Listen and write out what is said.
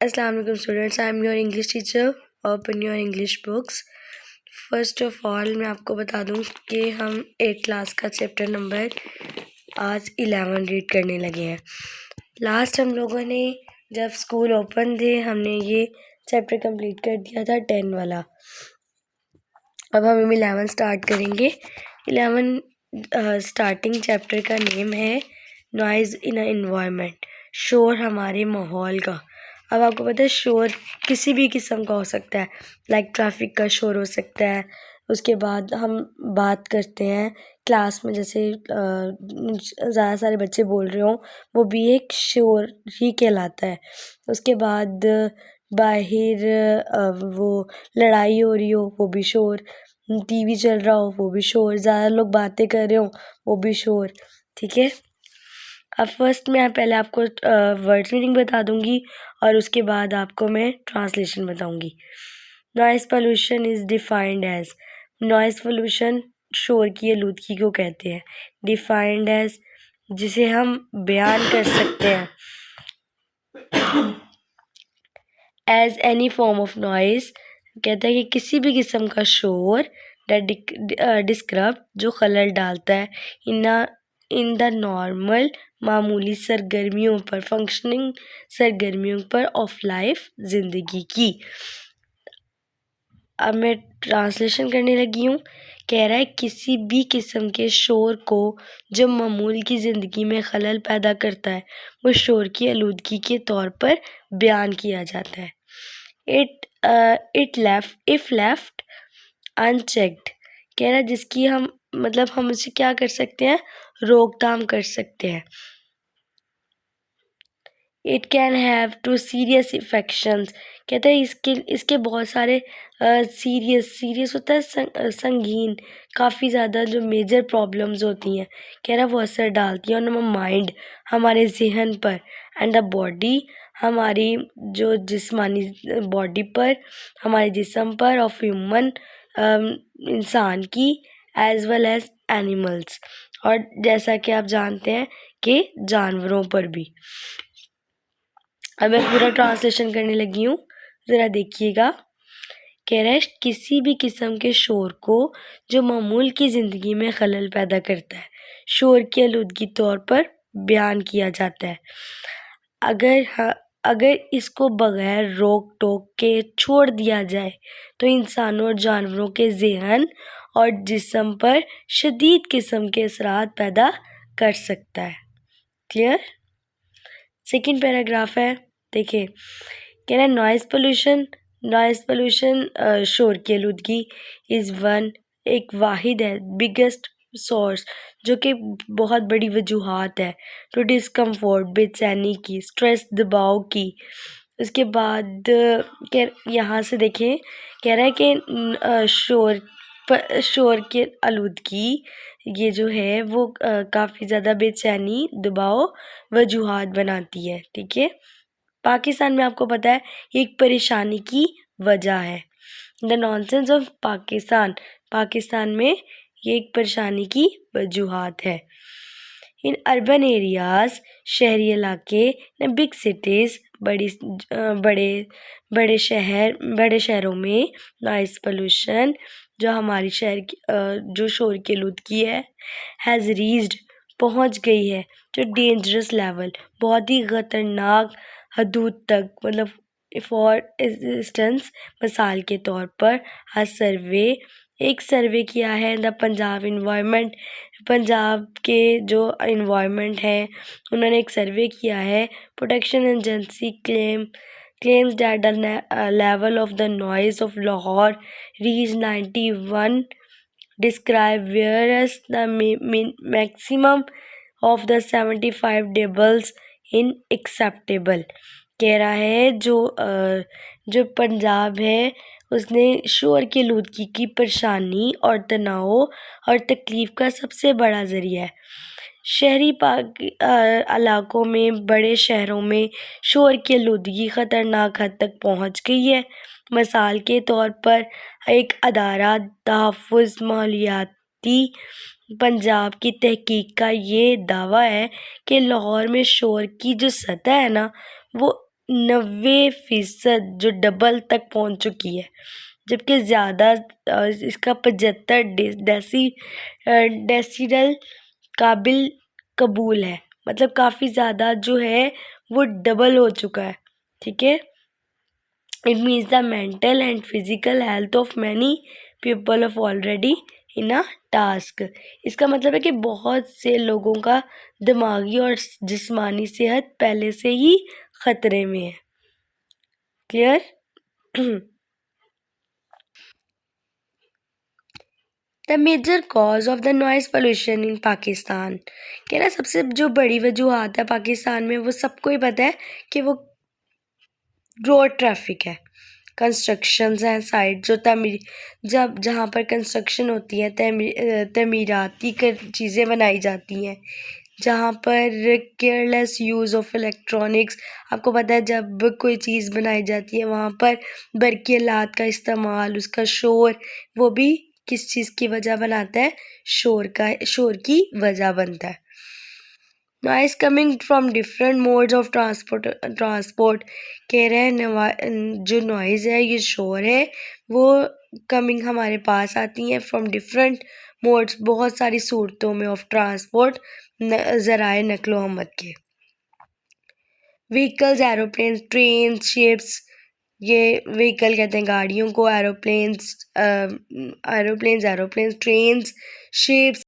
Assalamu alaikum students, I am your English teacher. Open your English books. First of all मैं आपको बता दूं कि हम 8 क्लास का चैप्टर नंबर आज 11 रीड करने लगे हैं। लास्ट हम लोगों ने जब स्कूल ओपन थे हमने ये चैप्टर कंप्लीट कर दिया था 10 वाला। अब हम 11 स्टार्ट करेंगे। 11 स्टार्टिंग चैप्टर का नेम है नॉइज़ इन अ एनवायरनमेंट, शोर हमारे माहौल का। अब आपको पता है शोर किसी भी किस्म का हो सकता है, लाइक ट्रैफिक का शोर हो सकता है। उसके बाद हम बात करते हैं क्लास में, जैसे ज़्यादा सारे बच्चे बोल रहे हों, वो भी एक शोर ही कहलाता है। उसके बाद बाहर वो लड़ाई हो रही हो वो भी शोर, टीवी चल रहा हो वो भी शोर, ज़्यादा लोग बातें कर रहे हो वो भी शोर। ठीक है, अब फर्स्ट मैं पहले आपको वर्ड्स मीनिंग बता दूंगी और उसके बाद आपको मैं ट्रांसलेशन बताऊंगी। Noise pollution is defined as, noise pollution शोर की आलूदगी को कहते हैं। डिफाइंड एज जिसे हम बयान कर सकते हैं, as any form of noise कहता है कि किसी भी किस्म का शोर दैट डिस्क्राइब जो खलल डालता है इन द नॉर्मल मामूली सरगर्मियों पर, फंक्शनिंग सरगर्मियों पर ऑफ लाइफ ज़िंदगी की। अब मैं ट्रांसलेशन करने लगी हूँ। कह रहा है किसी भी किस्म के शोर को जो मामूल की ज़िंदगी में खलल पैदा करता है वो शोर की आलूदगी के तौर पर बयान किया जाता है। इफ लेफ्ट अनचेक्ड कह रहा है जिसकी हम हम उसे क्या कर सकते हैं, रोकथाम कर सकते हैं। It can have two serious infections कहते हैं इसके बहुत सारे सीरियस होता है संगीन, काफ़ी ज़्यादा जो मेजर प्रॉब्लम्स होती हैं कह रहा है वो असर डालती हैं ऑन माइंड, हमारे जहन पर, एंड द बॉडी हमारी जो जिस्मानी बॉडी पर, हमारे जिस्म पर, ऑफ ह्यूमन इंसान की, एज वेल एज एनिमल्स, और जैसा कि आप जानते हैं कि जानवरों पर भी। अब मैं पूरा ट्रांसलेशन करने लगी हूँ, ज़रा देखिएगा। कह रहा है किसी भी किस्म के शोर को जो मामूल की ज़िंदगी में खलल पैदा करता है शोर की आलूदगी तौर पर बयान किया जाता है। अगर इसको बगैर रोक टोक के छोड़ दिया जाए तो इंसानों और जानवरों के जहन और जिस्म पर शदीद किस्म के असरात पैदा कर सकता है। क्लियर? सेकेंड पैराग्राफ है, देखिए कह रहा है नॉइज़ पोल्यूशन शोर की आलूदगी इज़ वन एक वाहिद है, बिगेस्ट सोर्स जो कि बहुत बड़ी वजूहात है टू डिस्कम्फर्ट, बेचैनी की, स्ट्रेस दबाव की। उसके बाद यहाँ से देखें कह रहा है कि शोर की आलूदगी ये जो है वो काफ़ी ज़्यादा बेचैनी, दबाव, वजूहात बनाती है। ठीक है, पाकिस्तान में आपको पता है ये एक परेशानी की वजह है। द नॉनसेंस ऑफ पाकिस्तान में ये एक परेशानी की वजूहात है। इन अर्बन एरियाज शहरी इलाके, न बिग सिटीज़ बड़े शहरों में नॉइज़ पोल्यूशन जो हमारी शहर की जो शोर की आलूदगी है हैज़ रीच्ड पहुंच गई है जो डेंजरस लेवल, बहुत ही ख़तरनाक हदूद तक। फॉर इंस्टेंस मिसाल के तौर पर एक सर्वे किया है द पंजाब इन्वायरमेंट, पंजाब के जो इन्वायरमेंट है उन्होंने एक सर्वे किया है। Protection agency claims that the level of the noise of Lahore reached 91 describe, whereas the maximum of the 75 decibels unacceptable। कह रहा है जो पंजाब है उसने शोर की आलूदगी की परेशानी और तनाव और तकलीफ़ का सबसे बड़ा ज़रिया है। शहरी इलाकों में, बड़े शहरों में शोर की आलूदगी ख़तरनाक हद तक पहुंच गई है। मिसाल के तौर पर एक अदारा तहफ़्फ़ुज़ माहौलियाती पंजाब की तहकीक का ये दावा है कि लाहौर में शोर की जो सतह है ना वो 90% जो डबल तक पहुंच चुकी है, जबकि ज़्यादा इसका 75 डेसिबल काबिल कबूल है। मतलब काफ़ी ज़्यादा जो है वो डबल हो चुका है। ठीक है, it means the mental and physical health of many people of already in a task. इसका मतलब है कि बहुत से लोगों का दिमागी और जिस्मानी सेहत पहले से ही खतरे में है। Clear? The major cause of the noise pollution in Pakistan, कह रहा सबसे जो बड़ी वजूहत है पाकिस्तान में, वो सबको ही पता है कि वो रोड ट्रैफिक है, कंस्ट्रक्शंस हैं, साइड जो जब जहाँ पर कंस्ट्रक्शन होती है, तमीराती चीज़ें बनाई जाती हैं, जहाँ पर केयरलेस यूज़ ऑफ इलेक्ट्रॉनिक्स, आपको पता है जब कोई चीज़ बनाई जाती है वहाँ पर बरक़ी आलात का इस्तेमाल, उसका शोर, वो भी किस चीज़ की वजह बनाता है? शोर की वजह बनता है। Noise coming from different modes of transport, कह रहे हैं जो नॉइज़ है, ये शोर है, वो कमिंग हमारे पास आती हैं फ्रॉम डिफरेंट मोड्स, बहुत सारी सूरतों में, ऑफ ट्रांसपोर्ट, ज़राए नक्लो हमत के। व्हीकल्स, एरोप्लेन, ट्रेन, शिप्स, ये व्हीकल कहते हैं गाड़ियों को, एरोप्लेन्स, ट्रेन्स, शिप्स,